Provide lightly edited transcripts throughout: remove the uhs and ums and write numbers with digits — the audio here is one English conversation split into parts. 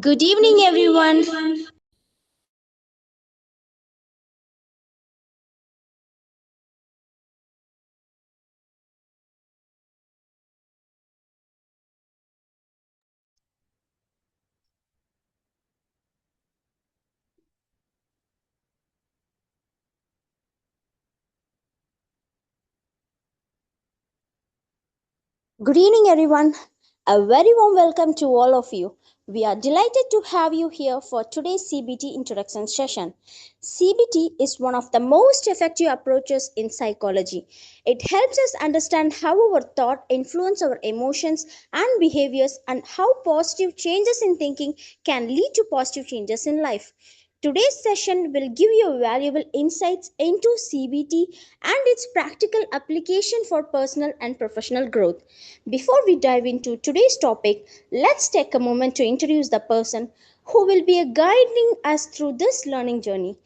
Good evening, everyone. Good evening, everyone. A very warm welcome to all of you. We are delighted to have you here for today's CBT introduction session. CBT is one of the most effective approaches in psychology. It helps us understand how our thought influence our emotions and behaviors and how positive changes in thinking can lead to positive changes in life. Today's session will give you valuable insights into CBT and its practical application for personal and professional growth. Before we dive into today's topic, let's take a moment to introduce the person who will be guiding us through this learning journey.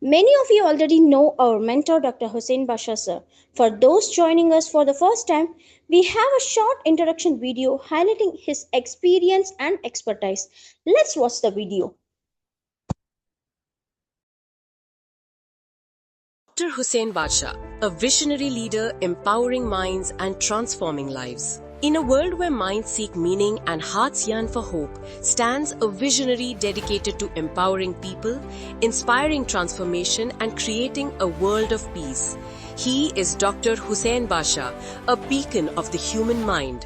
Many of you already know our mentor, Dr. Hussein Basha sir. For those joining us for the first time, we have a short introduction video highlighting his experience and expertise. Let's watch the video. Dr. Hussein Basha, a visionary leader empowering minds and transforming lives. In a world where minds seek meaning and hearts yearn for hope, stands a visionary dedicated to empowering people, inspiring transformation, and creating a world of peace. He is Dr. Hussein Basha, a beacon of the human mind.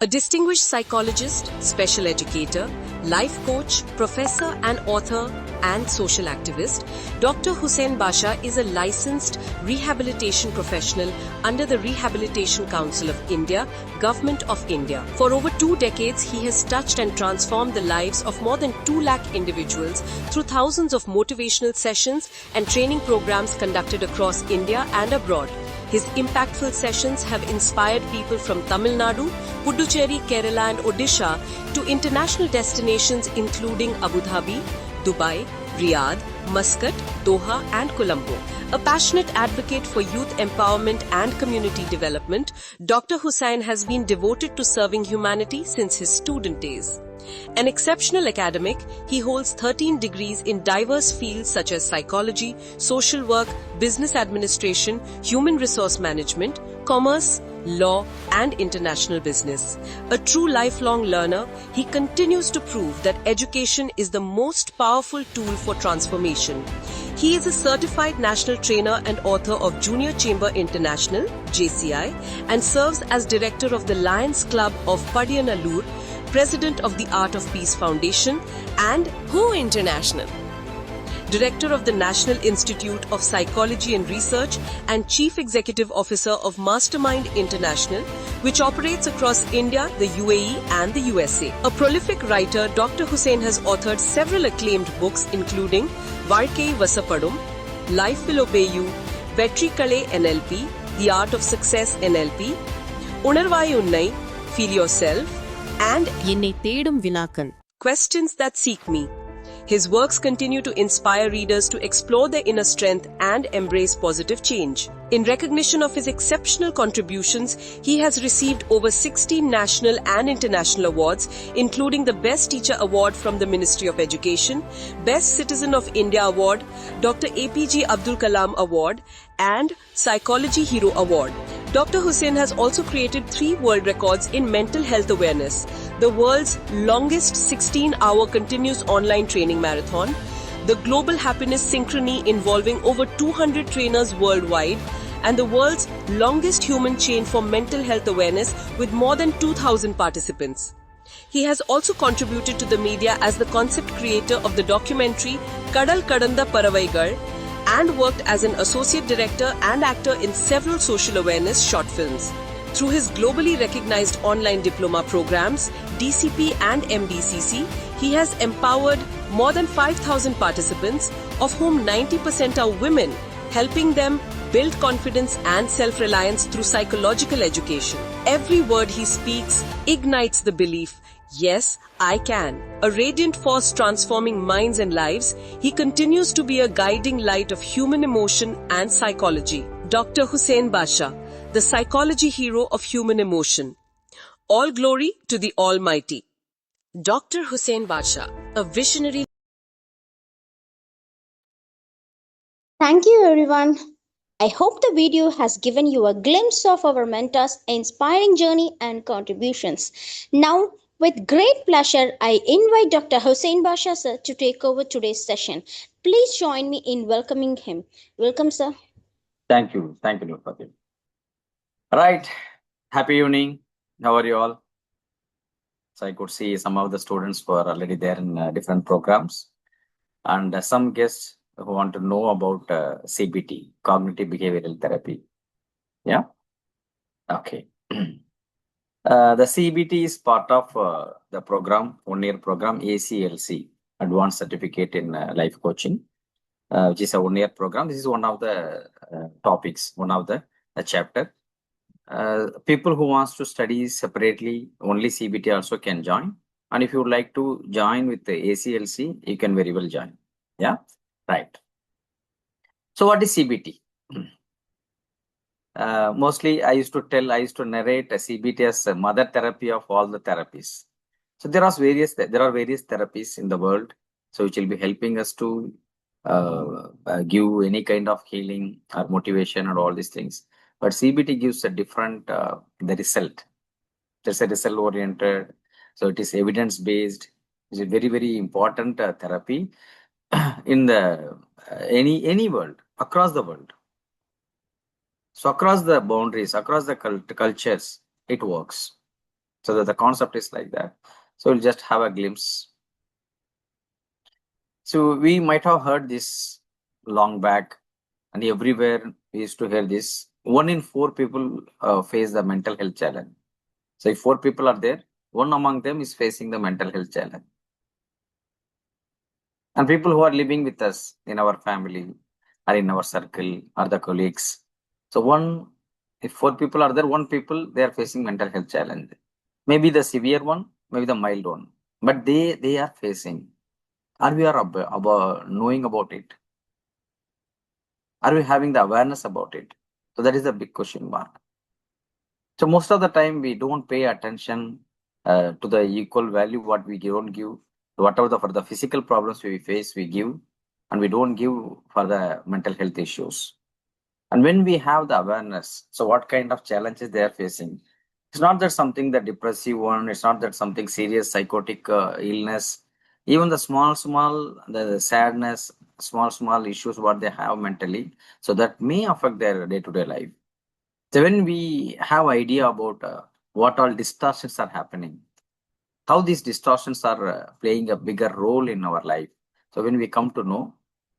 A distinguished psychologist, special educator, life coach, professor and author and social activist, Dr. Hussein Basha is a licensed rehabilitation professional under the Rehabilitation Council of India, Government of India. For over 2 decades, he has touched and transformed the lives of more than 2 lakh individuals through thousands of motivational sessions and training programs conducted across India and abroad. His impactful sessions have inspired people from Tamil Nadu, Puducherry, Kerala and Odisha to international destinations including Abu Dhabi, Dubai, Riyadh, Muscat, Doha and Colombo. A passionate advocate for youth empowerment and community development, Dr. Hussain has been devoted to serving humanity since his student days. An exceptional academic, he holds 13 degrees in diverse fields such as psychology, social work, business administration, human resource management, commerce, law, and international business. A true lifelong learner, he continues to prove that education is the most powerful tool for transformation. He is a certified national trainer and author of Junior Chamber International, JCI, and serves as director of the Lions Club of Padiyanallur, President of the Art of Peace Foundation and WHO International, Director of the National Institute of Psychology and Research and Chief Executive Officer of Mastermind International, which operates across India, the UAE and the USA. A prolific writer, Dr. Hussein has authored several acclaimed books including Varkei Vasapadum, Life Will Obey You, Vetri Kale NLP, The Art of Success NLP, Unarvai Unnai, Feel Yourself, and Yennai Thedum Vinakan, Questions That Seek Me. His works continue to inspire readers to explore their inner strength and embrace positive change. In recognition of his exceptional contributions, he has received over 16 national and international awards, including the Best Teacher Award from the Ministry of Education, Best Citizen of India Award, Dr. APJ Abdul Kalam Award, and Psychology Hero Award. Dr. Hussein has also created 3 world records in mental health awareness: the world's longest 16-hour continuous online training marathon, the Global Happiness Synchrony involving over 200 trainers worldwide, and the world's longest human chain for mental health awareness with more than 2,000 participants. He has also contributed to the media as the concept creator of the documentary Kadal Kadanda Paravaigal and worked as an associate director and actor in several social awareness short films. Through his globally recognized online diploma programs, DCP and MDCC, he has empowered more than 5,000 participants, of whom 90% are women, helping them build confidence and self-reliance through psychological education. Every word he speaks ignites the belief, yes, I can. A radiant force transforming minds and lives, he continues to be a guiding light of human emotion and psychology. Dr. Hussein Basha, the psychology hero of human emotion. All glory to the Almighty. Dr. Hussein Badsha, a visionary. Thank you, everyone. I hope the video has given you a glimpse of our mentor's inspiring journey and contributions. Now, with great pleasure, I invite Dr. Hussein Basha sir to take over today's session. Please join me in welcoming him. Welcome, sir. Thank you. Thank you, Nurpati. Right. Happy evening. How are you all? So I could see some of the students were already there in different programs, and some guests who want to know about CBT, cognitive behavioral therapy. Yeah. Okay. The CBT is part of the program, 1 year program, ACLC, Advanced Certificate in Life Coaching, which is a 1 year program. This is one of the topics, one of the chapter. People who wants to study separately, only CBT also can join. And if you would like to join with the ACLC, you can very well join. Yeah, right. So what is CBT? Mostly I used to narrate a CBT as a mother therapy of all the therapies. So there are various therapies in the world, so which will be helping us to give any kind of healing or motivation and all these things. But CBT gives a different the result. It's a result oriented, so it is evidence based. It's a very important therapy in the any world, across the world. So across the boundaries, across the cultures, it works. So that the concept is like that. So we'll just have a glimpse. So we might have heard this long back, and everywhere we used to hear this. 1 in 4 people face the mental health challenge. So if 4 people are there, one among them is facing the mental health challenge. And people who are living with us in our family or in our circle or the colleagues. So if 4 people are there, 1 people, they are facing mental health challenge. Maybe the severe one, maybe the mild one, but they are facing. Are we knowing about it? Are we having the awareness about it? So that is the big question mark. So most of the time we don't pay attention to the equal value what we don't give. Whatever for the physical problems we face, we give, and we don't give for the mental health issues. And when we have the awareness, so what kind of challenges they are facing? It's not that something the depressive one. It's not that something serious psychotic illness. Even the small the sadness, small issues what they have mentally, so that may affect their day-to-day life. So when we have idea about what all distortions are happening, how these distortions are playing a bigger role in our life. So when we come to know,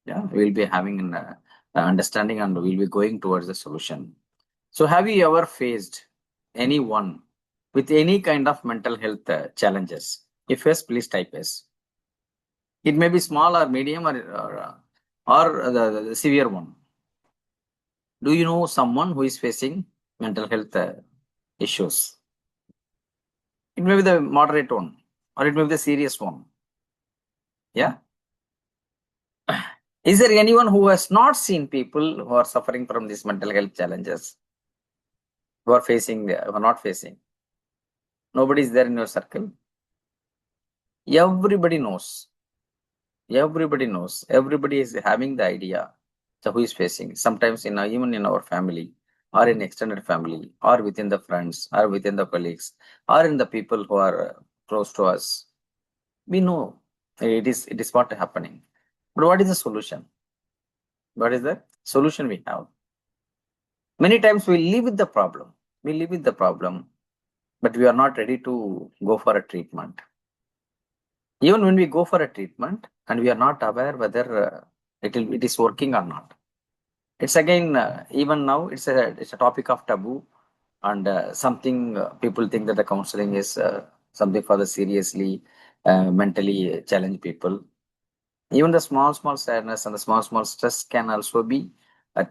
yeah, we'll be having an understanding and we'll be going towards the solution. So have you ever faced anyone with any kind of mental health challenges? If yes, please type yes. It may be small or medium or the severe one. Do you know someone who is facing mental health issues? It may be the moderate one, or it may be the serious one. Yeah. Is there anyone who has not seen people who are suffering from these mental health challenges, who are not facing? Nobody is there in your circle. Everybody knows. Everybody knows. Everybody is having the idea. So who is facing? Sometimes even in our family, or in extended family, or within the friends, or within the colleagues, or in the people who are close to us. We know it is what happening. But what is the solution? What is the solution we have? Many times we live with the problem. We live with the problem, but we are not ready to go for a treatment. Even when we go for a treatment and we are not aware whether it is working or not. It's again, even now, it's a topic of taboo, and something people think that the counseling is something for the seriously mentally challenged people. Even the small sadness and the small stress can also be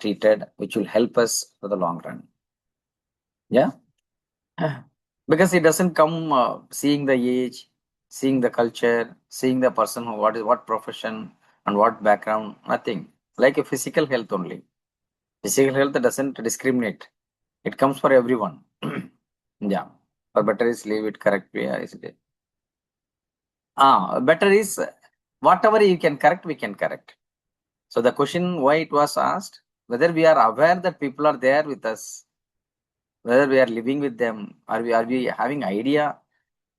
treated, which will help us for the long run. Yeah. Because it doesn't come seeing the age, seeing the culture, seeing the person who what profession and what background, nothing. Like a physical health only. Physical health doesn't discriminate. It comes for everyone. Yeah. Or better is leave it correct way. Better is whatever you can correct, we can correct. So the question why it was asked, whether we are aware that people are there with us, whether we are living with them, are we having idea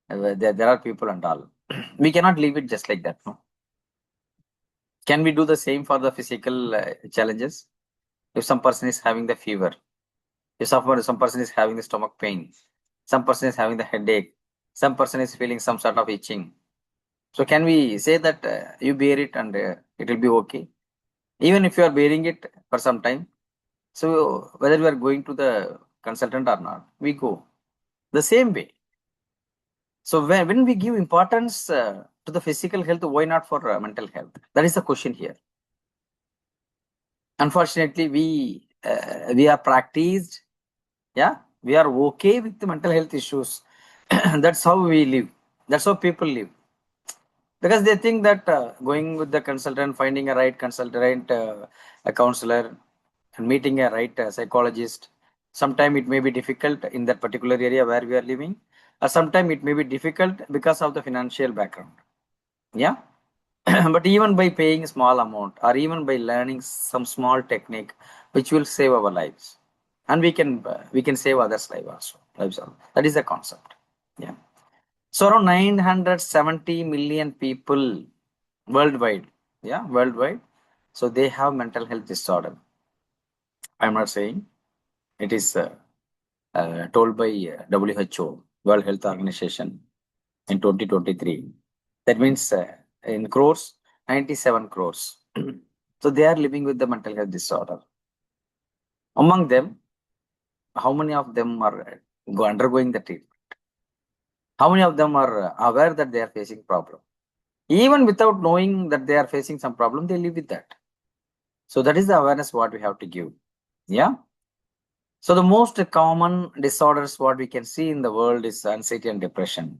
there are people and all. We cannot leave it just like that. No? Can we do the same for the physical challenges? If some person is having the fever, if some person is having the stomach pain, some person is having the headache, some person is feeling some sort of itching. So can we say that you bear it and it will be okay? Even if you are bearing it for some time, so whether we are going to the consultant or not, we go the same way. So when we give importance to the physical health, why not for mental health? That is the question here. Unfortunately, we are practiced. Yeah, we are okay with the mental health issues. That's how we live. That's how people live. Because they think that going with the consultant, finding a right consultant, a counselor, and meeting a right psychologist, sometimes it may be difficult in that particular area where we are living, or sometimes it may be difficult because of the financial background. Yeah. But even by paying a small amount or even by learning some small technique, which will save our lives, and we can save others' lives also. That is the concept. Yeah. So around 970 million people worldwide. Yeah, worldwide. So they have mental health disorder. I'm not saying it is told by WHO, World Health Organization, in 2023. That means in crores, 97 crores. So they are living with the mental health disorder. Among them, how many of them are undergoing the treatment? How many of them are aware that they are facing problem? Even without knowing that they are facing some problem, they live with that. So that is the awareness what we have to give. Yeah. So the most common disorders what we can see in the world is anxiety and depression.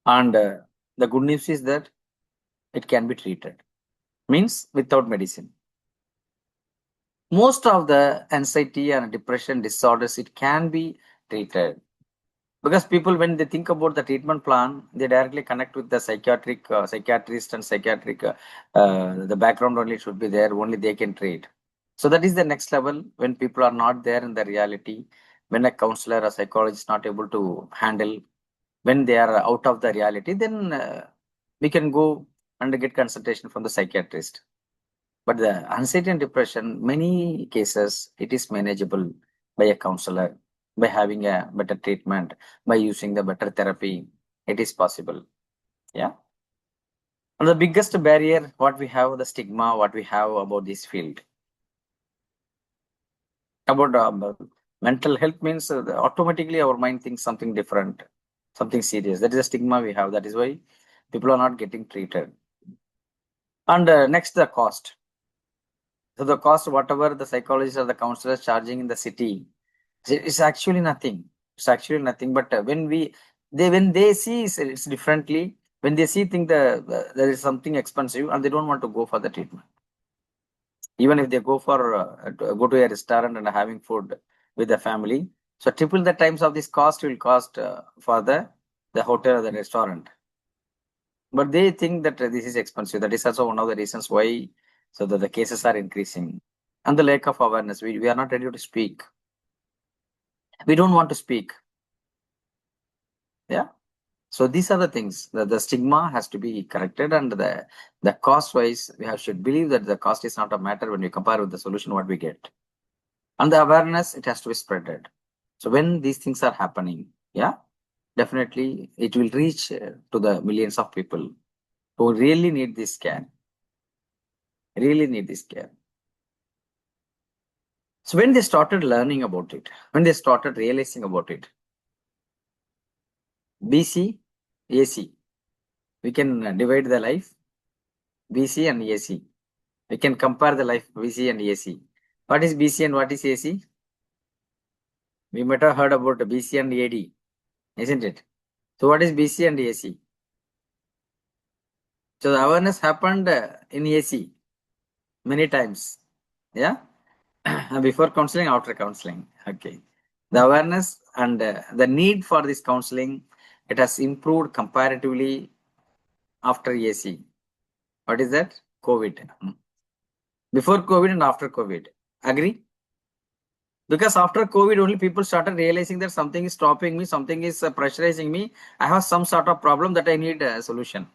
And the good news is that it can be treated. Means without medicine. Most of the anxiety and depression disorders, it can be treated. Because people, when they think about the treatment plan, they directly connect with the psychiatrist and psychiatric, the background only should be there, only they can treat. So that is the next level when people are not there in the reality, when a counselor or psychologist is not able to handle, when they are out of the reality, then we can go and get consultation from the psychiatrist. But the anxiety and depression, many cases, it is manageable by a counselor, by having a better treatment, by using the better therapy. It is possible. Yeah. And the biggest barrier, what we have, the stigma, what we have about this field. About mental health means automatically our mind thinks something different, something serious. That is a stigma we have. That is why people are not getting treated. And next, the cost. So the cost, whatever the psychologist or the counselor is charging in the city, it's actually nothing. It's actually nothing. But when they see it's differently, when they see think there is something expensive and they don't want to go for the treatment. Even if they go for go to a restaurant and having food with the family, so triple the times of this cost will cost for the hotel or the restaurant. But they think that this is expensive. That is also one of the reasons why so that the cases are increasing. And the lack of awareness. We are not ready to speak. We don't want to speak. Yeah. So these are the things. The stigma has to be corrected, and the cost wise, should believe that the cost is not a matter when we compare with the solution what we get. And the awareness, it has to be spreaded. So when these things are happening, yeah, definitely it will reach to the millions of people who really need this care. Really need this care. So when they started learning about it, when they started realizing about it, BC, AC, we can divide the life, BC and AC. We can compare the life BC and AC. What is BC and what is AC? We might have heard about BC and AD, isn't it? So what is BC and AC? So the awareness happened in AC many times. Yeah. Before counseling, after counseling. Okay. The awareness and the need for this counseling, it has improved comparatively after AC. What is that? COVID. Before COVID and after COVID. Agree? Because after COVID, only people started realizing that something is stopping me, something is pressurizing me. I have some sort of problem that I need a solution.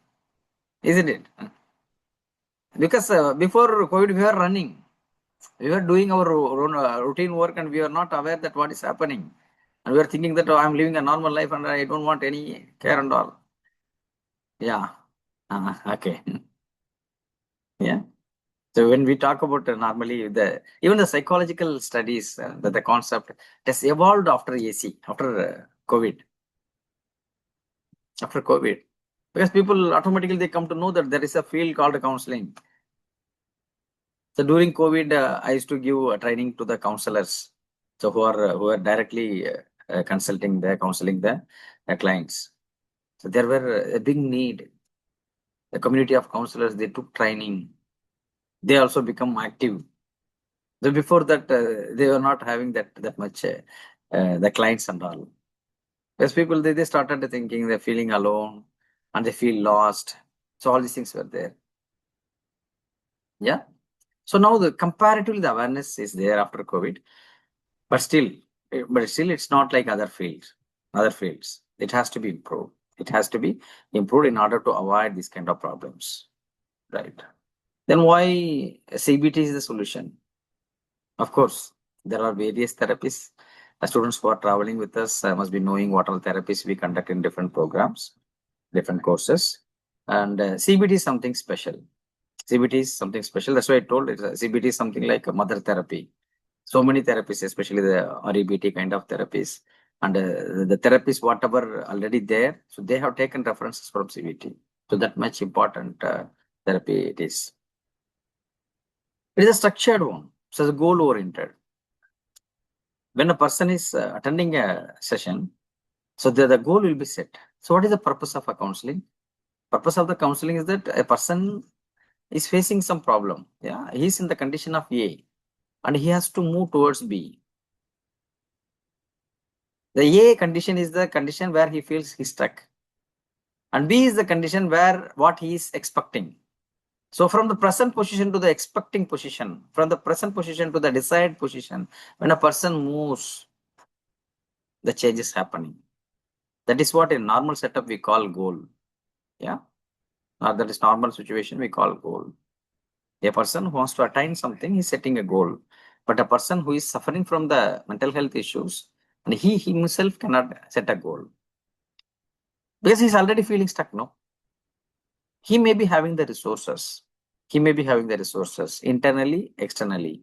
Isn't it? Because before COVID, we were running. We were doing our routine work and we were not aware that what is happening. And we were thinking that oh, I'm living a normal life and I don't want any care and all. Yeah. Okay. Yeah. So when we talk about normally even the psychological studies, that the concept has evolved after AC, after COVID, because people automatically they come to know that there is a field called counseling. So during COVID, I used to give training to the counselors, so who are directly counseling the clients. So there were a big need. The community of counselors they took training. They also become active. So before that, they were not having that much the clients and all. As people they started thinking they're feeling alone and they feel lost. So all these things were there. Yeah. So now the comparatively the awareness is there after COVID, but still it's not like other fields. Other fields. It has to be improved. It has to be improved in order to avoid these kind of problems. Right. Then why CBT is the solution? Of course, there are various therapies. The students who are traveling with us must be knowing what all therapies we conduct in different programs, different courses. And CBT is something special. CBT is something special. That's why I told it. CBT is something like a mother therapy. So many therapies, especially the REBT kind of therapies. And the therapies, whatever already there, so they have taken references from CBT. So that much important therapy it is. It is a structured one. So it's goal oriented. When a person is attending a session, so the goal will be set. So what is the purpose of a counseling? Purpose of the counseling is that a person is facing some problem. Yeah, he's in the condition of A and he has to move towards B. The A condition is the condition where he feels he's stuck. And B is the condition where what he is expecting. So from the present position to the expecting position, from the present position to the desired position, when a person moves, the change is happening. That is what in normal setup we call goal. Yeah. That is normal situation we call goal. A person who wants to attain something is setting a goal. But a person who is suffering from the mental health issues, and he himself cannot set a goal. Because he's already feeling stuck, no? He may be having the resources. He may be having the resources internally, externally.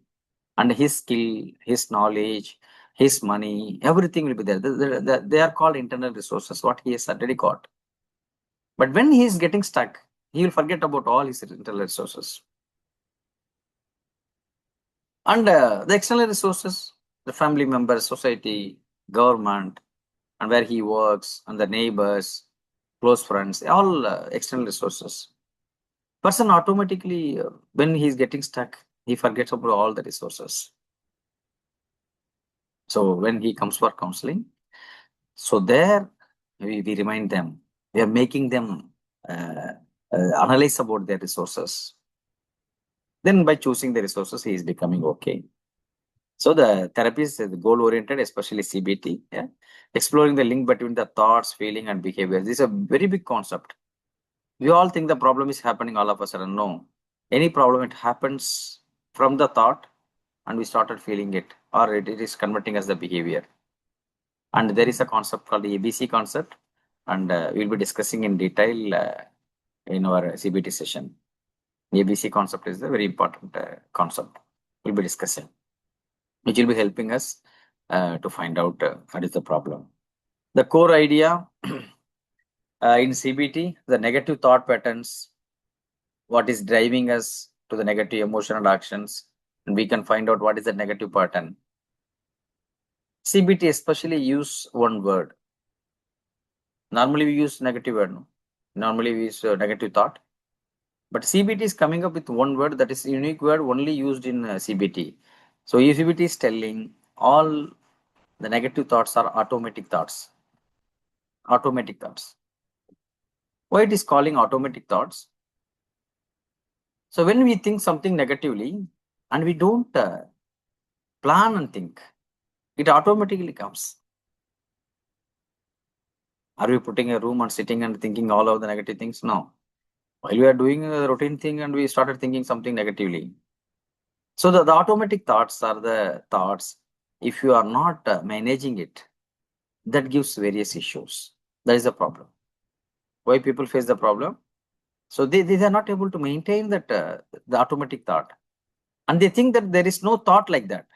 And his skill, his knowledge, his money, everything will be there. They are called internal resources, what he has already got. But when he is getting stuck, he will forget about all his internal resources. And the external resources, the family members, society, government, and where he works, and the neighbors, close friends, all external resources. Person automatically, when he is getting stuck, he forgets about all the resources. So when he comes for counseling, so there we remind them, we are making them analyze about their resources. Then by choosing the resources, he is becoming okay. So the therapy is goal oriented, especially CBT. Yeah, exploring the link between the thoughts, feeling, and behavior. This is a very big concept. We all think the problem is happening all of a sudden. No, any problem it happens from the thought, and we started feeling it, or it is converting as the behavior. And there is a concept called the ABC concept, and we'll be discussing in detail in our CBT session. The ABC concept is a very important concept. We'll be discussing, which will be helping us to find out what is the problem. The core idea in CBT, the negative thought patterns, what is driving us to the negative emotional actions, and we can find out what is the negative pattern. CBT especially use one word. Normally we use negative word. No? Normally we use negative thought. But CBT is coming up with one word that is unique word only used in CBT. So CBT is telling all the negative thoughts are automatic thoughts. automatic thoughts. Why it is calling automatic thoughts? So when we think something negatively and we don't plan and think, it automatically comes. Are we putting a room and sitting and thinking all of the negative things? No. While we are doing a routine thing and we started thinking something negatively. So the automatic thoughts are the thoughts. If you are not managing it, that gives various issues. That is the problem. Why people face the problem? So they are not able to maintain that the automatic thought. And they think that there is no thought like that.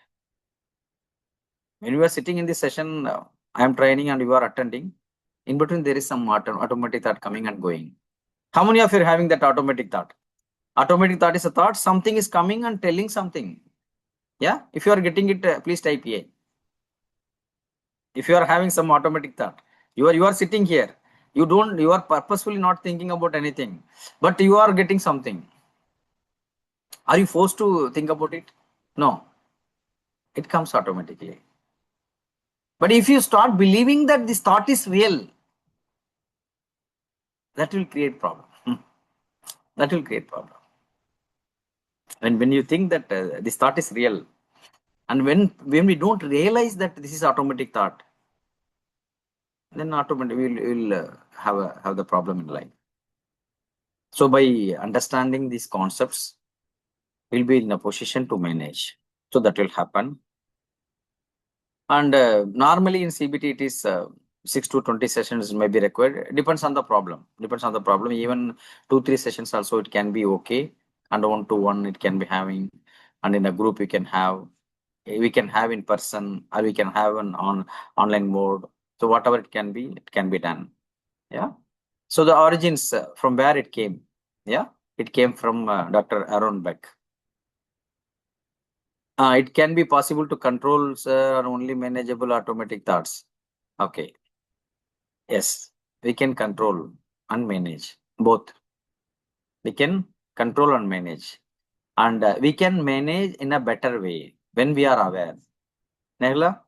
When you are sitting in this session, I am training and you are attending, in between there is some automatic thought coming and going. How many of you are having that automatic thought? Automatic thought is a thought, something is coming and telling something. Yeah, if you are getting it, please type A. If you are having some automatic thought, you are sitting here, you are purposefully not thinking about anything, but you are getting something. Are you forced to think about it? No, it comes automatically. But if you start believing that this thought is real, that will create problem. That will create problem. And when you think that this thought is real, and when we don't realize that this is automatic thought, then automatically we'll have the problem in life. So by understanding these concepts, we'll be in a position to manage. So that will happen. And normally in CBT, it is 6 to 20 sessions may be required. Depends on the problem. Depends on the problem. Even 2-3 sessions also it can be okay. And 1-to-1 it can be having. And in a group we can have in person, or we can have an online mode. So whatever it can be done. Yeah. So the origins from where it came. Yeah. It came from Dr. Aaron Beck. It can be possible to control only manageable automatic thoughts. Okay. Yes, we can control and manage both. We can control and manage. And we can manage in a better way when we are aware. Nagla?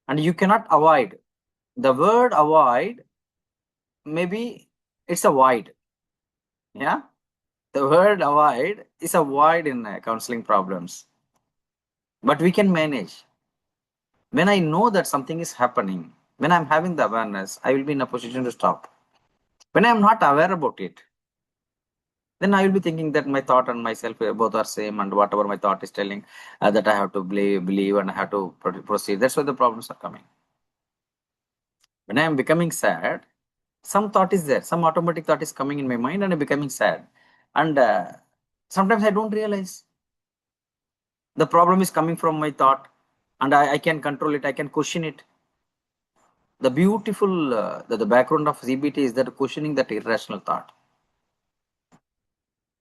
And you cannot avoid. The word avoid, maybe it's a void. Yeah? The word avoid is a void in counseling problems. But we can manage. When I know that something is happening, when I'm having the awareness, I will be in a position to stop. When I'm not aware about it, then I will be thinking that my thought and myself both are same, and whatever my thought is telling that I have to believe and I have to proceed. That's why the problems are coming. When I am becoming sad, some thought is there, some automatic thought is coming in my mind, and I'm becoming sad. And sometimes I don't realize the problem is coming from my thought, and I can control it, I can question it. The beautiful, the background of CBT is that questioning that irrational thought.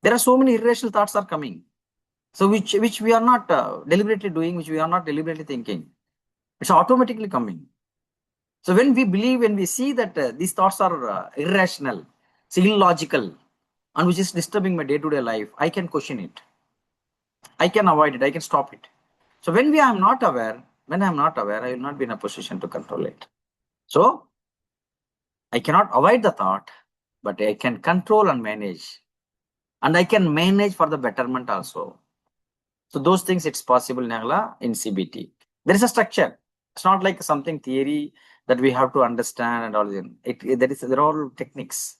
There are so many irrational thoughts are coming. So which we are not deliberately doing, which we are not deliberately thinking. It's automatically coming. So when we believe, when we see that these thoughts are irrational, it's illogical, and which is disturbing my day-to-day life, I can question it. I can avoid it. I can stop it. So when I am not aware, I will not be in a position to control it. So I cannot avoid the thought, but I can control and manage. And I can manage for the betterment also. So those things it's possible, Nagla, in CBT. There is a structure. It's not like something theory that we have to understand and all. There are all techniques.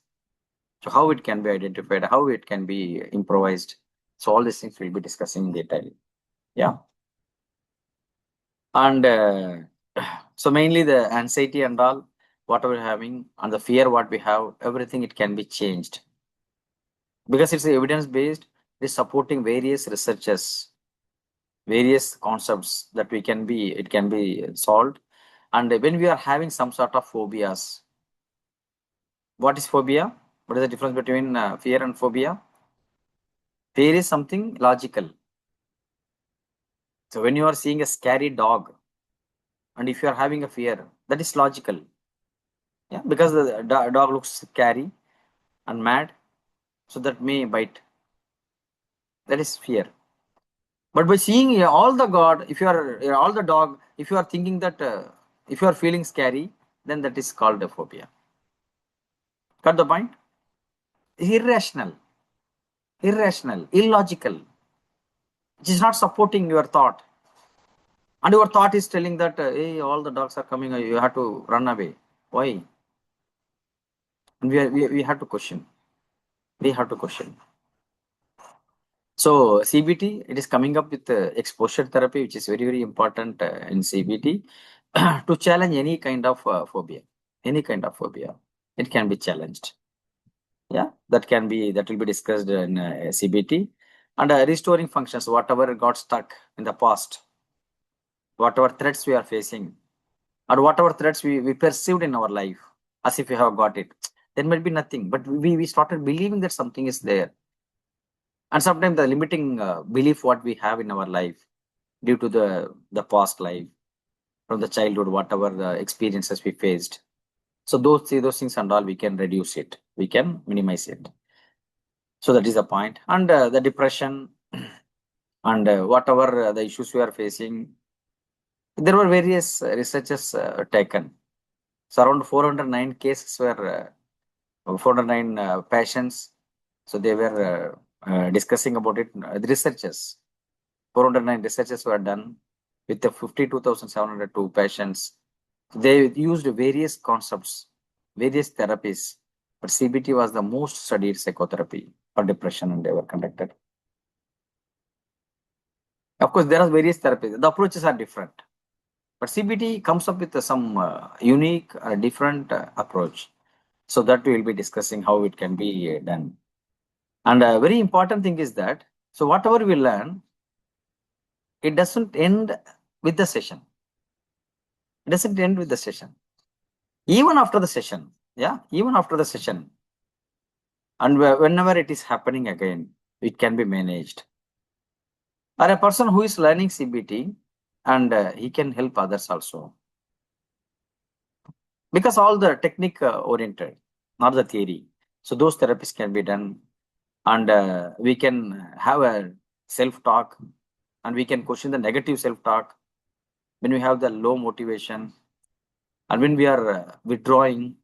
So how it can be identified, how it can be improvised. So all these things we'll be discussing in detail. Yeah. And so mainly the anxiety and all, what we're having, and the fear what we have, everything it can be changed. Because it's evidence-based, it's supporting various researchers, various concepts that it can be solved. And when we are having some sort of phobias, what is phobia? What is the difference between fear and phobia? Fear is something logical. So when you are seeing a scary dog, and if you are having a fear, that is logical. Yeah, because the dog looks scary and mad, so that may bite. That is fear. But by seeing all the god, if you are all the dog, if you are thinking that if you are feeling scary, then that is called a phobia. Got the point? Irrational, illogical. It is not supporting your thought. And your thought is telling that, hey, all the dogs are coming, you have to run away. Why? And we have to question. We have to question. So CBT, it is coming up with exposure therapy, which is very, very important in CBT to challenge any kind of phobia. Any kind of phobia. It can be challenged. Yeah, that will be discussed in CBT. And restoring functions, whatever got stuck in the past, whatever threats we are facing, or whatever threats we perceived in our life as if we have got it. There might be nothing, but we started believing that something is there. And sometimes the limiting belief what we have in our life due to the past life, from the childhood, whatever the experiences we faced. So those things and all, we can reduce it. We can minimize it. So that is the point. And the depression and whatever the issues we are facing, there were various researches taken. So around 409 cases were 409 patients. So they were discussing about it. The researchers, 409 researches were done with the 52,702 patients. They used various concepts, various therapies, but CBT was the most studied psychotherapy for depression, and they were conducted. Of course, there are various therapies. The approaches are different, but CBT comes up with some unique, different approach. So that we will be discussing how it can be done. And a very important thing is that, so whatever we learn, it doesn't end with the session. It doesn't end with the session. Even after the session, even after the session, and whenever it is happening again, it can be managed. Or a person who is learning CBT, and he can help others also. Because all the technique oriented, not the theory. So those therapies can be done, and we can have a self-talk, and we can question the negative self-talk when we have the low motivation, and when we are withdrawing,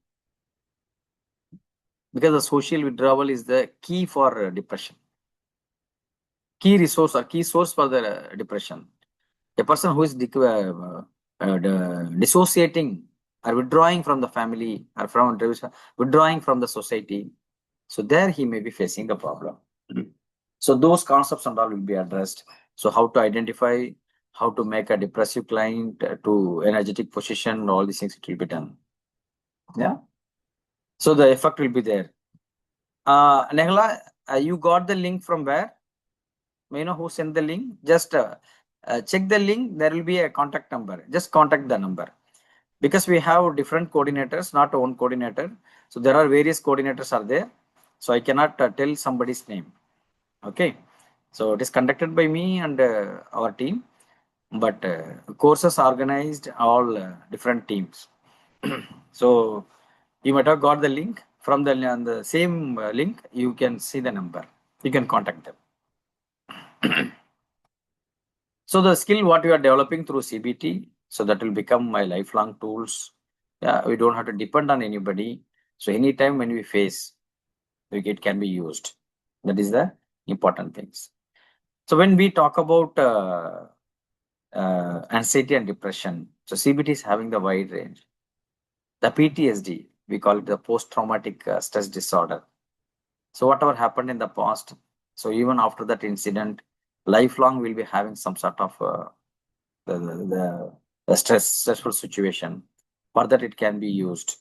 because the social withdrawal is the key for depression, key resource or key source for the depression. A person who is dissociating or withdrawing from the family or from withdrawing from the society, so there he may be facing the problem. So those concepts and all will be addressed. So how to identify, how to make a depressive client to energetic position, all these things it will be done. Yeah. So the effect will be there. Nehla, you got the link from where? May you know who sent the link? Just check the link. There will be a contact number. Just contact the number. Because we have different coordinators, not one coordinator. So there are various coordinators are there. So I cannot tell somebody's name. Okay. So it is conducted by me and our team. But courses organized all different teams. So you might have got the link. From the same link, you can see the number. You can contact them. So the skill what we are developing through CBT, so that will become my lifelong tools. Yeah, we don't have to depend on anybody. So anytime when we face, it can be used. That is the important things. So when we talk about anxiety and depression, so CBT is having the wide range. The PTSD, we call it the post-traumatic stress disorder. So whatever happened in the past, so even after that incident, lifelong we'll be having some sort of the stressful situation. For that, it can be used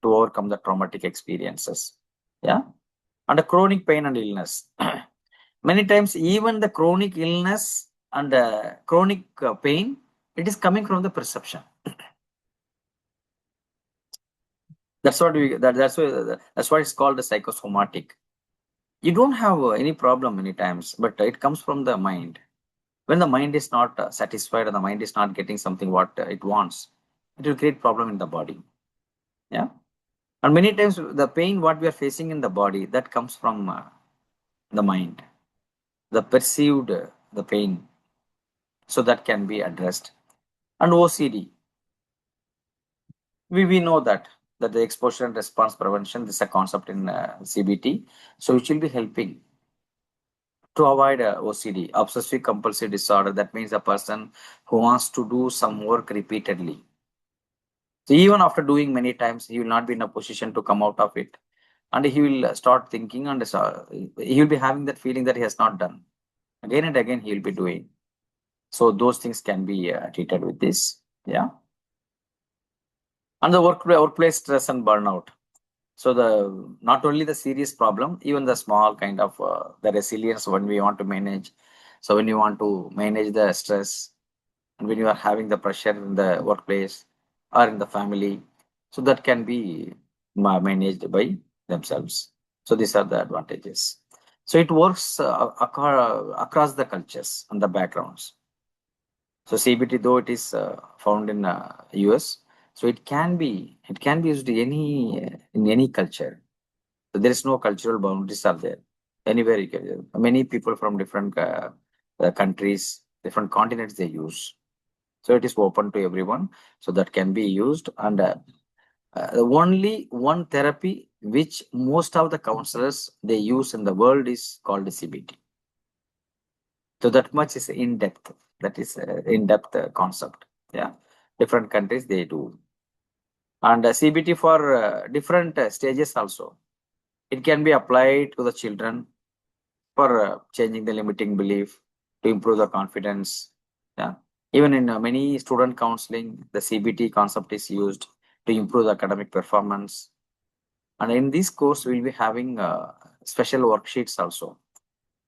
to overcome the traumatic experiences. Yeah. And the chronic pain and illness. Many times, even the chronic illness and chronic pain, it is coming from the perception. That's what that's why it's called a psychosomatic. You don't have any problem many times, but it comes from the mind. When the mind is not satisfied and the mind is not getting something what it wants, it will create problem in the body. Yeah. And many times the pain what we are facing in the body, that comes from the mind, the perceived the pain. So that can be addressed. And OCD, we know that that the exposure and response prevention, this is a concept in CBT. So which will be helping to avoid OCD, obsessive compulsive disorder. That means a person who wants to do some work repeatedly. So even after doing many times, he will not be in a position to come out of it. And he will start thinking and he will be having that feeling that he has not done. Again and again, he will be doing. So those things can be treated with this. Yeah. And the workplace stress and burnout. So the not only the serious problem, even the small kind of the resilience when we want to manage. So when you want to manage the stress and when you are having the pressure in the workplace or in the family, so that can be managed by themselves. So these are the advantages. So it works across the cultures and the backgrounds. So CBT, though it is found in US, so it can be used in any culture. So there is no cultural boundaries are there. Anywhere you can, many people from different countries, different continents they use. So it is open to everyone. So that can be used. And only one therapy which most of the counselors they use in the world is called CBT. So that much is in depth. That is in depth concept. Yeah, different countries they do. And CBT for different stages also. It can be applied to the children for changing the limiting belief to improve the confidence. Yeah. Even in many student counseling, the CBT concept is used to improve the academic performance. And in this course, we'll be having special worksheets also.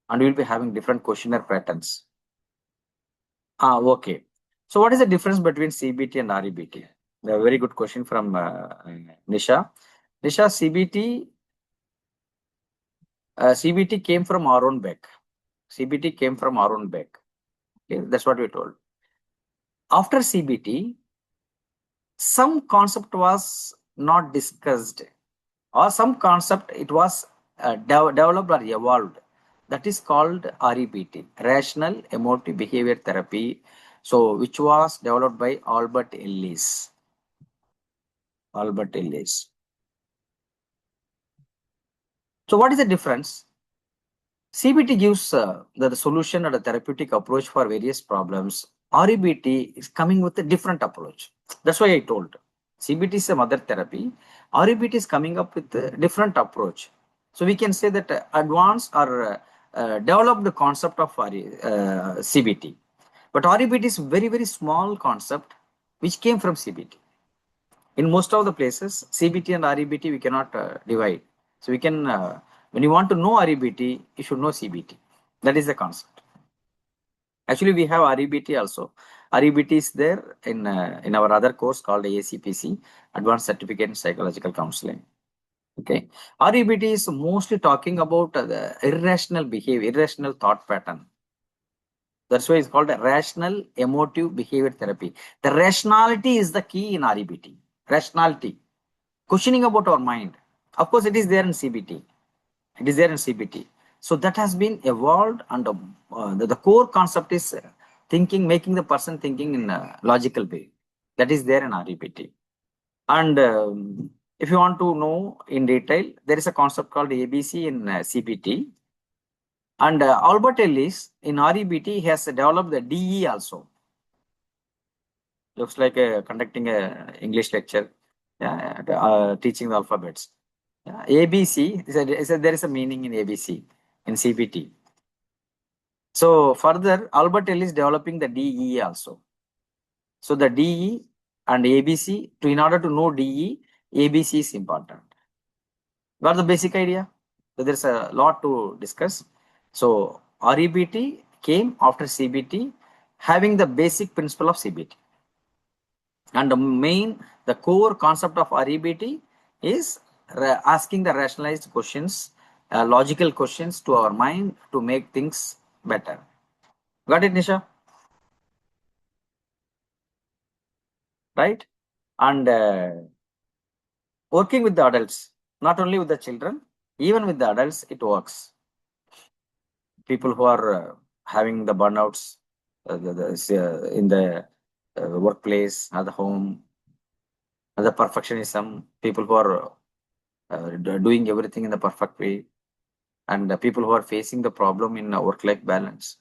And we'll be having different questionnaire patterns. Okay. So what is the difference between CBT and REBT? A very good question from Nisha. Nisha, CBT came from our own back. CBT came from our own back. Okay, that's what we told. After CBT, some concept was not discussed, or some concept it was developed or evolved. That is called REBT, Rational Emotive Behavior Therapy. So, which was developed by Albert Ellis. Albert Ellis. So, what is the difference? CBT gives the solution and a therapeutic approach for various problems. REBT is coming with a different approach. That's why I told. CBT is a mother therapy. REBT is coming up with a different approach. So we can say that advanced or developed concept of CBT. But REBT is very, very small concept which came from CBT. In most of the places, CBT and REBT we cannot divide. So we can, when you want to know REBT, you should know CBT. That is the concept. Actually, we have REBT also. REBT is there in our other course called ACPC, Advanced Certificate in Psychological Counseling. Okay, REBT is mostly talking about the irrational behavior, irrational thought pattern. That's why it's called a rational emotive behavior therapy. The rationality is the key in REBT. Rationality, questioning about our mind. Of course, it is there in CBT. It is there in CBT. So that has been evolved, and the core concept is thinking, making the person thinking in a logical way. That is there in REBT. And if you want to know in detail, there is a concept called ABC in CBT. And Albert Ellis in REBT has developed the DE also. Looks like conducting a English lecture, yeah, teaching the alphabets. Yeah, ABC, there is a meaning in ABC in CBT. So further, Albert Ellis is developing the DE also. So the DE and ABC, in order to know DE, ABC is important. Got the basic idea? So there's a lot to discuss. So REBT came after CBT, having the basic principle of CBT. And the core concept of REBT is asking the rationalized questions, logical questions to our mind to make things better. Got it, Nisha? Right? And working with the adults, not only with the children, even with the adults, it works. People who are having the burnouts in the workplace, at the home, the perfectionism, people who are doing everything in the perfect way, and people who are facing the problem in work-life balance.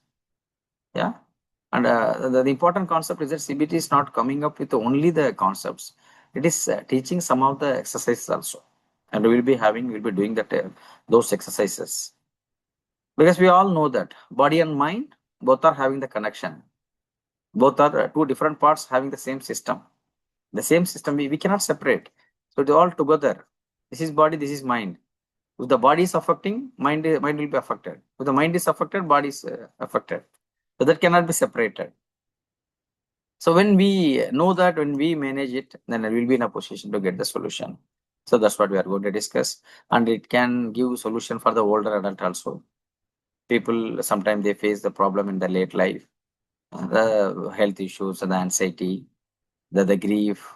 Yeah. And the important concept is that CBT is not coming up with only the concepts. It is teaching some of the exercises also. And we'll be doing that those exercises. Because we all know that body and mind both are having the connection. Both are two different parts having the same system. The same system we cannot separate. So they're all together. This is body, this is mind. If the body is affecting, mind will be affected. If the mind is affected, body is affected. So that cannot be separated. So when we know that, when we manage it, then we'll be in a position to get the solution. So that's what we are going to discuss. And it can give solution for the older adult also. People, sometimes they face the problem in the late life, the health issues, the anxiety, the grief.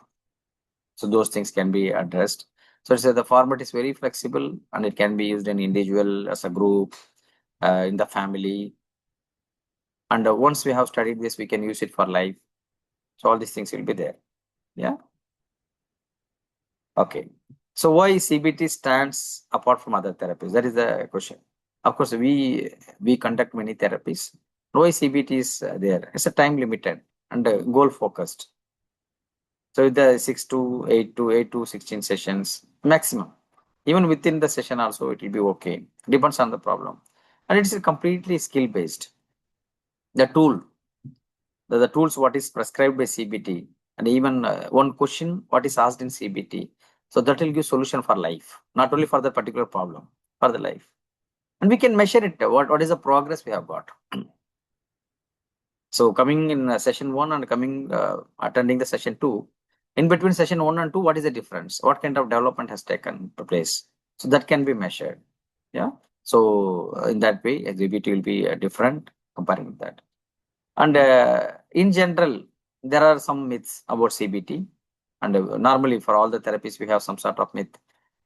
So those things can be addressed. So it's, the format is very flexible and it can be used in individual, as a group, in the family. And once we have studied this, we can use it for life. So all these things will be there. Yeah. Okay. So why CBT stands apart from other therapies? That is the question. Of course, we conduct many therapies. Why CBT is there? It's a time limited and goal focused. So the 8 to 16 sessions maximum. Even within the session also it will be okay. Depends on the problem. And it's completely skill based. The tool, the tools what is prescribed by CBT, and even one question what is asked in CBT. So that will give solution for life, not only for the particular problem, for the life. And we can measure it. What is the progress we have got? So coming in session 1 and coming attending the session 2, in between session 1 and 2, what is the difference? What kind of development has taken place? So that can be measured. Yeah. So in that way, exhibit will be different comparing with that. And in general, there are some myths about CBT. And normally for all the therapies, we have some sort of myth.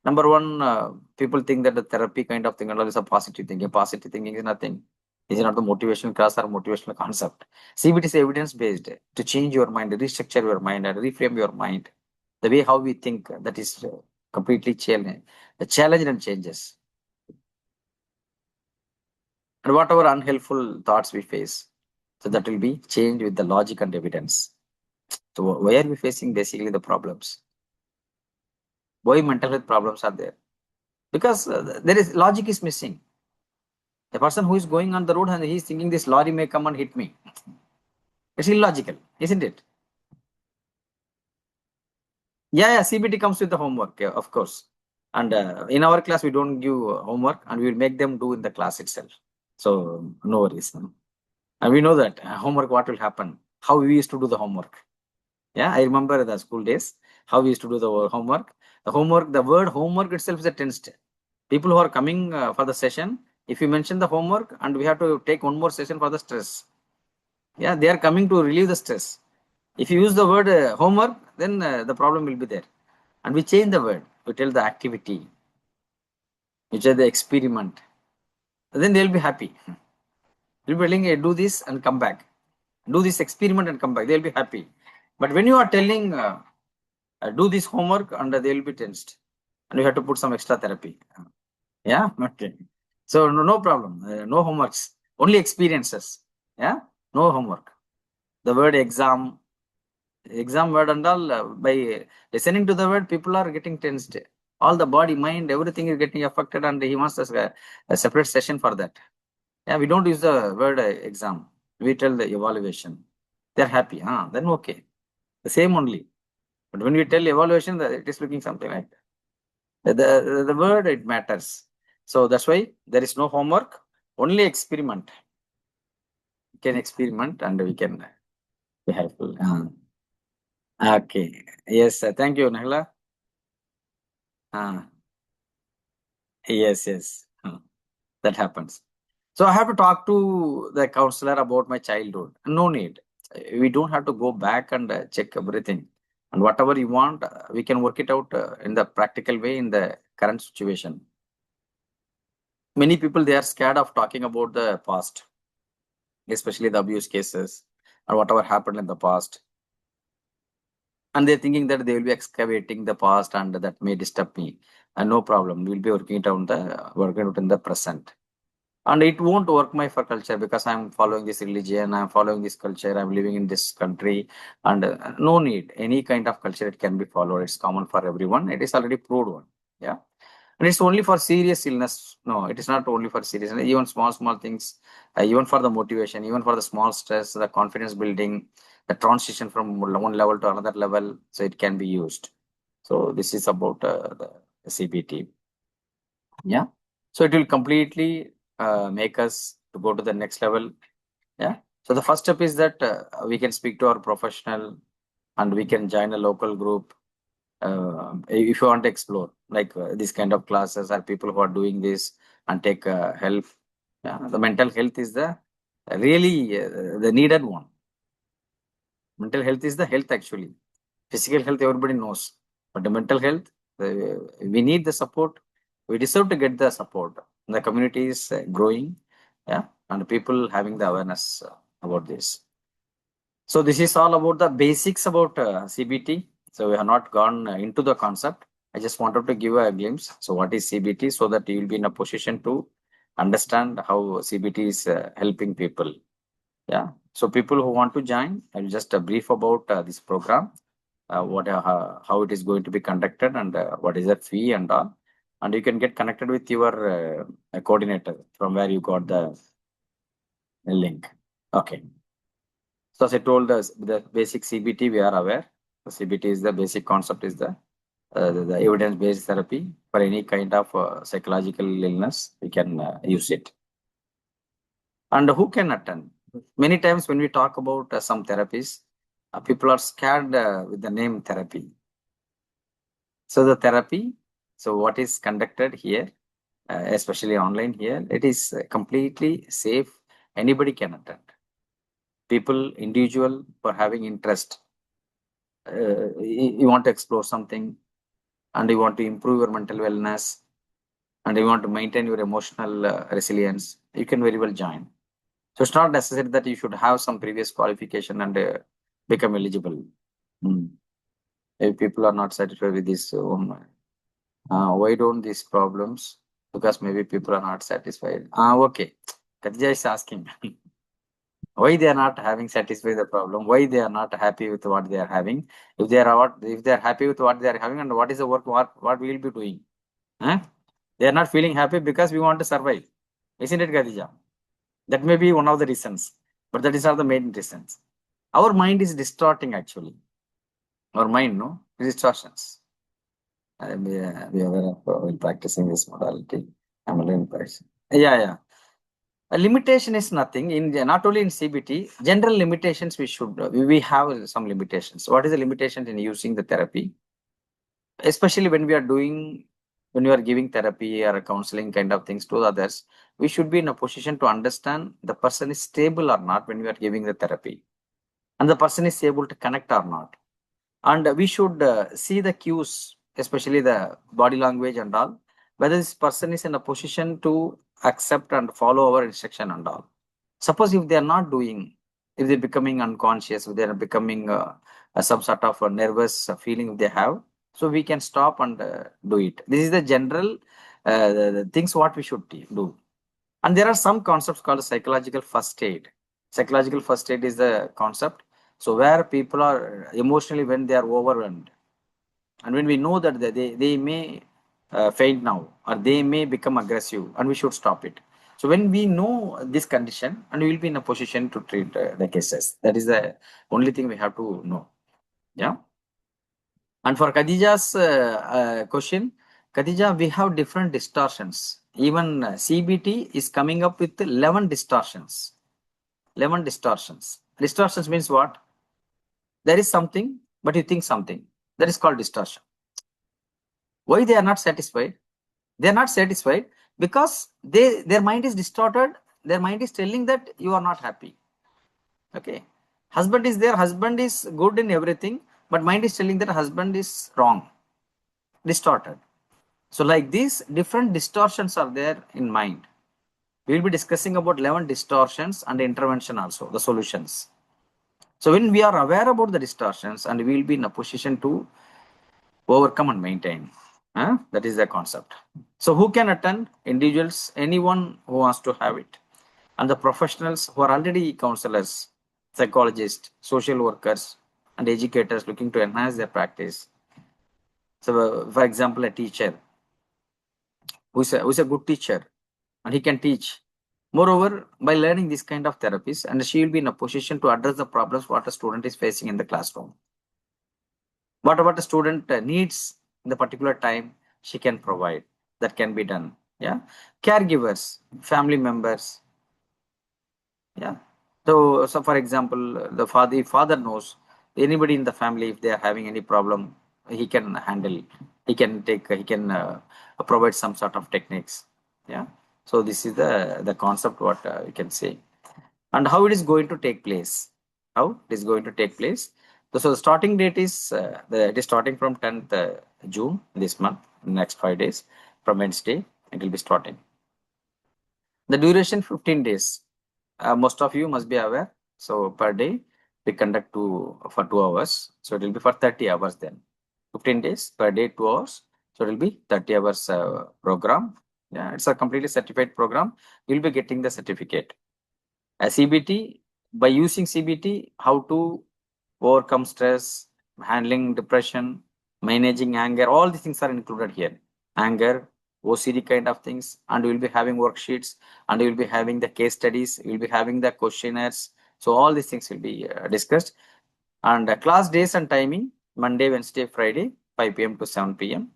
Number one, people think that the therapy kind of thing and all is a positive thing. A positive thinking is nothing. It's not the motivational class or motivational concept. CBT is evidence based to change your mind, restructure your mind, and reframe your mind. The way how we think, that is completely challenge, the challenge and changes. And whatever unhelpful thoughts we face, so that will be changed with the logic and evidence. So why are we facing basically the problems? Why mental health problems are there? Because there is logic is missing. The person who is going on the road and he is thinking this lorry may come and hit me. It's illogical, isn't it? Yeah, CBT comes with the homework, yeah, of course. And in our class, we don't give homework and we will make them do in the class itself. So no worries. And we know that homework, what will happen, how we used to do the homework. Yeah, I remember the school days, how we used to do the homework. The word homework itself is a tensed. People who are coming for the session, if you mention the homework and we have to take one more session for the stress. Yeah, they are coming to relieve the stress. If you use the word homework, then the problem will be there. And we change the word. We tell the activity, which is the experiment. Then they will be happy. They'll be telling, hey, do this and come back. Do this experiment and come back. They'll be happy. But when you are telling, do this homework, and they will be tensed. And you have to put some extra therapy. Yeah, okay. So no problem. No homeworks. Only experiences. Yeah, no homework. The word exam word and all, by listening to the word, people are getting tensed. All the body, mind, everything is getting affected, and he wants a separate session for that. Yeah, we don't use the word exam. We tell the evaluation. They're happy. Then okay. The same only. But when we tell evaluation, it is looking something like that. The word, it matters. So that's why there is no homework, only experiment. We can experiment and we can be helpful. Okay. Yes, thank you, Nahla. Yes. That happens. So I have to talk to the counselor about my childhood. No need. We don't have to go back and check everything. And whatever you want, we can work it out in the practical way in the current situation. Many people, they are scared of talking about the past, especially the abuse cases or whatever happened in the past. and they're thinking that they will be excavating the past and that may disturb me. And no problem, we'll be working out in the present. And it won't work my for culture because I'm following this religion, I'm following this culture, I'm living in this country, and no need any kind of culture it can be followed. It's common for everyone. It is already proved one. Yeah. And it's only for serious illness. No, it is not only for serious. Even small things, even for the motivation, even for the small stress, the confidence building, the transition from one level to another level. So it can be used. So this is about the CBT. Yeah. So it will completely make us to go to the next level. Yeah. So the first step is that we can speak to our professional and we can join a local group if you want to explore like this kind of classes or people who are doing this and take help. Yeah, the mental health is the really the needed one. Mental health is the health actually. Physical health everybody knows, but the mental health we need the support. We deserve to get the support. The community is growing, yeah, and people having the awareness about this. So this is all about the basics about CBT. So we have not gone into the concept. I just wanted to give a glimpse. So what is CBT so that you will be in a position to understand how CBT is helping people. Yeah. So people who want to join, I'll just brief about this program, how it is going to be conducted and what is the fee and all. And you can get connected with your coordinator from where you got the link. Okay. So as I told us, the basic CBT, we are aware. The CBT is the basic concept is the evidence-based therapy for any kind of psychological illness. We can use it. And who can attend? Many times when we talk about some therapies, people are scared with the name therapy. So the therapy, so what is conducted here, especially online here, it is completely safe. Anybody can attend. People, individual, for having interest, you want to explore something and you want to improve your mental wellness and you want to maintain your emotional resilience, you can very well join. So it's not necessary that you should have some previous qualification and become eligible. If people are not satisfied with this, why don't these problems? Because maybe people are not satisfied. Okay. Katja is asking why they are not having satisfied the problem, why they are not happy with what they are having. If they are happy with what they are having, and what is the work what we will be doing? Huh? They are not feeling happy because we want to survive. Isn't it, Khadija? That may be one of the reasons, but that is not the main reasons. Our mind is distorting actually. Our mind, no? Distortions. We are aware of while practicing this modality. I'm a learning person. Yeah. A limitation is nothing in not only in CBT. General limitations we have some limitations. What is the limitation in using the therapy? Especially when we are giving therapy or counseling kind of things to others, we should be in a position to understand the person is stable or not when we are giving the therapy, and the person is able to connect or not. And we should see the cues, especially the body language and all, whether this person is in a position to accept and follow our instruction and all. Suppose if they are not doing, if they're becoming unconscious, if they are becoming some sort of a nervous feeling they have, so we can stop and do it. This is the general the things what we should do. And there are some concepts called psychological first aid. Psychological first aid is the concept. So where people are emotionally when they are overwhelmed, and when we know that they may faint now or they may become aggressive, and we should stop it. So when we know this condition, and we will be in a position to treat the cases. That is the only thing we have to know. Yeah. And for Khadija's question, Khadija, we have different distortions. Even CBT is coming up with 11 distortions. 11 distortions. Distortions means what? There is something, but you think something. That is called distortion. Why they are not satisfied? They are not satisfied because their mind is distorted. Their mind is telling that you are not happy. Okay. Husband is there, husband is good in everything, but mind is telling that husband is wrong, distorted. So like these different distortions are there in mind. We will be discussing about 11 distortions and intervention also, the solutions. So when we are aware about the distortions, and we will be in a position to overcome and maintain. That is the concept. So who can attend? Individuals, anyone who wants to have it. And the professionals who are already counselors, psychologists, social workers, and educators looking to enhance their practice. So, for example, a teacher who's a good teacher, and he can teach. Moreover, by learning this kind of therapies, and she will be in a position to address the problems what a student is facing in the classroom. Whatever the student needs in the particular time, she can provide. That can be done. Yeah, caregivers, family members. Yeah. So for example, the father knows anybody in the family if they are having any problem, he can handle. He can take. He can provide some sort of techniques. Yeah. So this is the concept what we can say, and how it is going to take place. How it is going to take place. So the starting date is it is starting from 10th June this month. Next 5 days from Wednesday it will be starting. The duration 15 days. Most of you must be aware. So per day we conduct for 2 hours. So it will be for 30 hours then. 15 days per day, 2 hours. So it will be 30 hours program. Yeah, it's a completely certified program. You'll be getting the certificate. CBT, by using CBT, how to overcome stress, handling depression, managing anger, all these things are included here. Anger, OCD kind of things, and we will be having worksheets, and we will be having the case studies, we will be having the questionnaires. So all these things will be discussed. And class days and timing, Monday, Wednesday, Friday, 5 p.m. to 7 p.m.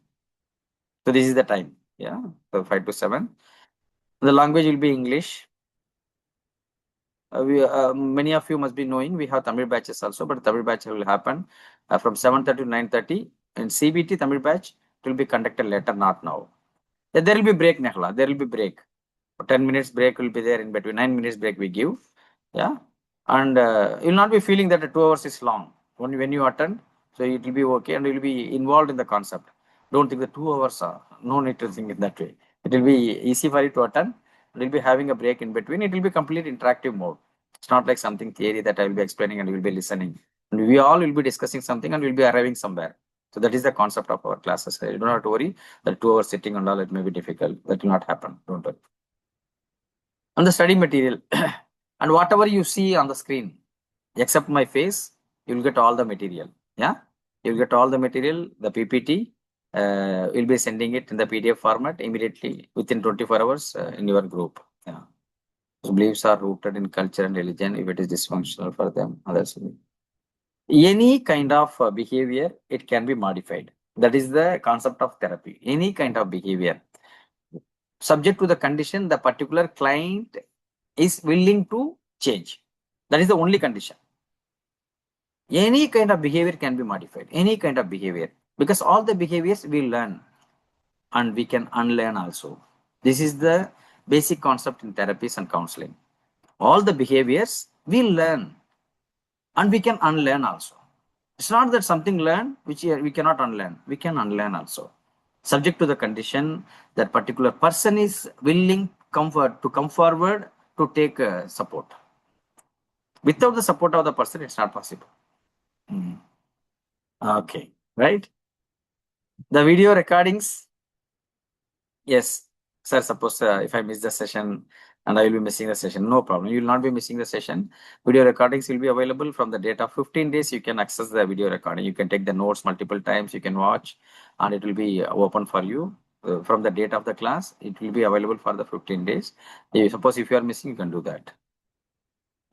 So this is the time. Yeah, so 5 to 7. The language will be English. Many of you must be knowing we have Tamil batches also, but Tamil batch will happen from 7:30 to 9:30. In CBT Tamil batch, it will be conducted later, not now. Yeah, there will be break, Nehla. There will be break. 10 minutes break will be there in between. 9 minutes break we give. Yeah. And you'll not be feeling that the 2 hours is long. When you attend, so it will be okay, and you'll be involved in the concept. Don't think the 2 hours are, no need to think in that way. It will be easy for you to attend. You'll be having a break in between. It will be complete interactive mode. It's not like something theory that I will be explaining and you will be listening. And we all will be discussing something and we'll be arriving somewhere. So that is the concept of our classes. You don't have to worry that 2 hours sitting and all, it may be difficult. That will not happen. Don't worry. And the study material and whatever you see on the screen, except my face, you'll get all the material. Yeah, you'll get all the material, the PPT. We'll be sending it in the PDF format immediately within 24 hours in your group. Yeah. So beliefs are rooted in culture and religion. If it is dysfunctional for them, others will. Any kind of behavior, it can be modified. That is the concept of therapy. Any kind of behavior, subject to the condition the particular client is willing to change. That is the only condition. Any kind of behavior can be modified. Any kind of behavior, because all the behaviors we learn and we can unlearn also. This is the basic concept in therapies and counseling. All the behaviors we learn and we can unlearn also. It's not that something learned which we cannot unlearn. We can unlearn also, subject to the condition that particular person is willing to come forward to take support. Without the support of the person, it's not possible. Okay, right? The video recordings. Yes, sir. Suppose if I miss the session and I will be missing the session, no problem. You will not be missing the session. Video recordings will be available from the date of 15 days. You can access the video recording. You can take the notes multiple times. You can watch, and it will be open for you from the date of the class. It will be available for the 15 days. Suppose if you are missing, you can do that.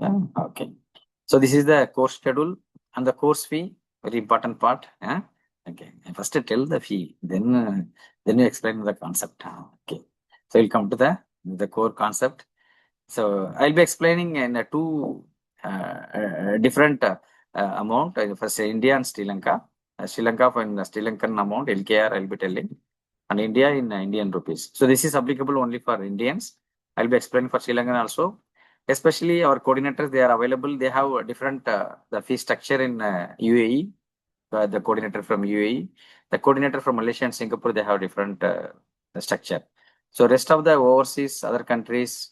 Yeah. Okay. So this is the course schedule and the course fee. Very important part. Yeah. Okay. First tell the fee, then you explain the concept. Okay. So we'll come to the core concept. So I'll be explaining in two different amount. First India and Sri Lanka. Sri Lanka for in Sri Lankan amount LKR I'll be telling, and India in Indian rupees. So this is applicable only for Indians. I'll be explaining for Sri Lankan also. Especially our coordinators, they are available. They have a different the fee structure in UAE. The coordinator from UAE, the coordinator from Malaysia and Singapore, they have different structure. So rest of the overseas other countries,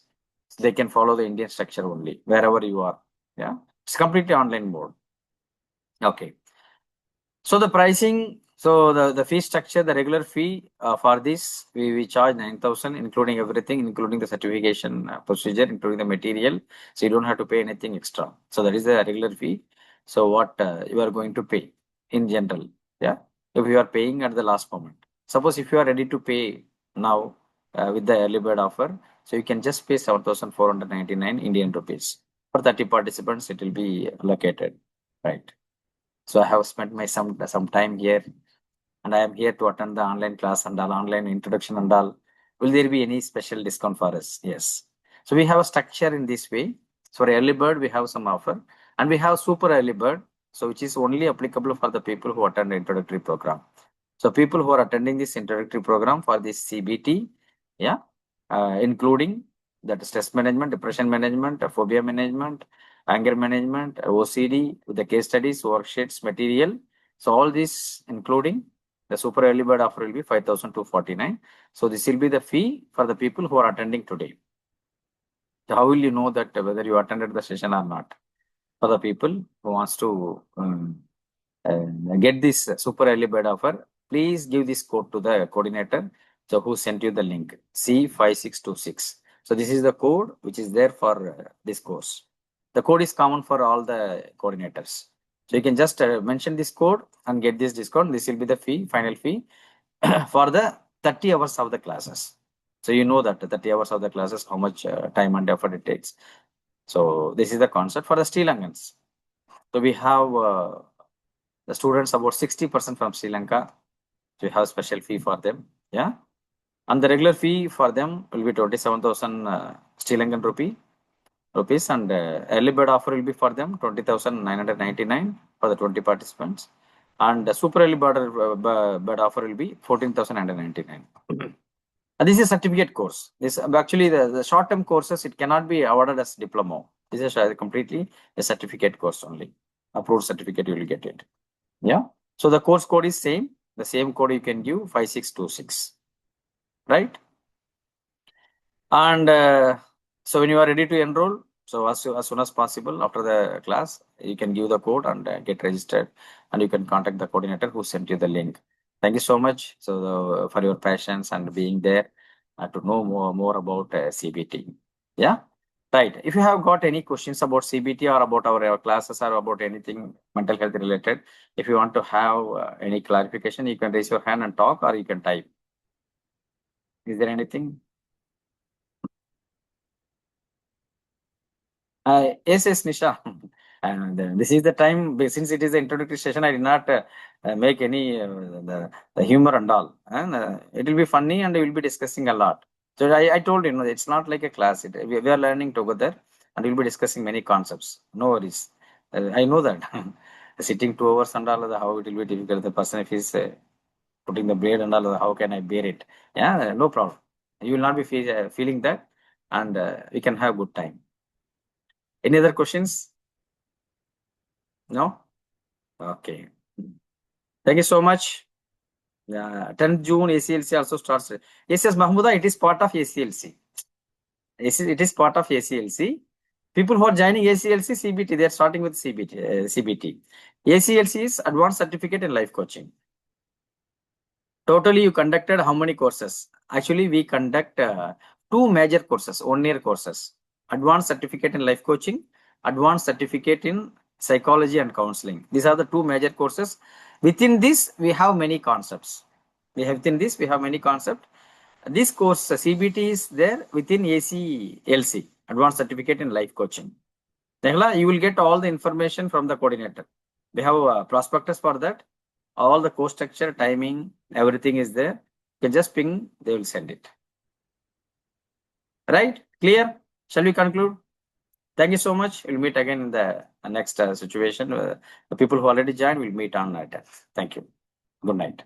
they can follow the Indian structure only wherever you are. Yeah. It's completely online mode. Okay. So the pricing, so the fee structure, the regular fee for this, we charge 9,000, including everything, including the certification procedure, including the material. So you don't have to pay anything extra. So that is the regular fee. So what you are going to pay in general, yeah. If you are paying at the last moment, suppose if you are ready to pay now with the early bird offer, so you can just pay 7,499 Indian rupees. For 30 participants, it will be allocated, right? So I have spent my some time here, and I am here to attend the online class and all online introduction and all. Will there be any special discount for us? Yes. So we have a structure in this way. So for early bird, we have some offer, and we have super early bird, so which is only applicable for the people who attend the introductory program. So people who are attending this introductory program for this CBT, yeah, including that stress management, depression management, phobia management, anger management, OCD, with the case studies, worksheets, material. So all this, including the super early bird offer, will be 5,249. So this will be the fee for the people who are attending today. So how will you know that whether you attended the session or not? For the people who wants to get this super early bird offer, please give this code to the coordinator. So who sent you the link? C5626. So this is the code which is there for this course. The code is common for all the coordinators. So you can just mention this code and get this discount. This will be the fee, final fee for the 30 hours of the classes. So you know that 30 hours of the classes, how much time and effort it takes. So this is the concept for the Sri Lankans. So we have the students about 60% from Sri Lanka. So we have special fee for them. Yeah. And the regular fee for them will be 27,000 Sri Lankan rupees, and early bird offer will be for them 20,999 for the 20 participants, and the super early bird offer will be 14,999. And this is a certificate course. This actually the short term courses, it cannot be awarded as diploma. This is completely a certificate course only. Approved certificate, you will get it. Yeah. So the course code is same. The same code you can give 5626, right? And so when you are ready to enroll, so as soon as possible after the class, you can give the code and get registered, and you can contact the coordinator who sent you the link. Thank you so much for your patience and being there to know more about CBT. Yeah. Right. If you have got any questions about CBT or about our classes or about anything mental health related, if you want to have any clarification, you can raise your hand and talk, or you can type. Is there anything? Yes, Nisha. And this is the time, since it is the introductory session, I did not make any the humor and all. And it will be funny, and we will be discussing a lot. So I told you, it's not like a class. We are learning together, and we'll be discussing many concepts. No worries. I know that. Sitting 2 hours and all, how it will be difficult. The person, if he's putting the blade and all, how can I bear it? Yeah, no problem. You will not be feeling that, and we can have good time. Any other questions? No? Okay. Thank you so much. 10th June ACLC also starts. Yes, Mahmuda, it is part of ACLC. It is part of ACLC. People who are joining ACLC, CBT, they are starting with CBT. ACLC is Advanced Certificate in Life Coaching. Totally, you conducted how many courses? Actually, we conduct 2 major courses, 1-year courses. Advanced Certificate in Life Coaching, Advanced Certificate in Psychology and Counseling. These are the 2 major courses. Within this, we have many concepts. Within this, we have many concepts. This course, CBT, is there within ACLC, Advanced Certificate in Life Coaching. You will get all the information from the coordinator. We have a prospectus for that. All the course structure, timing, everything is there. You can just ping, they will send it. Right? Clear? Shall we conclude? Thank you so much. We'll meet again in the next situation. The people who already joined will meet on that. Thank you. Good night.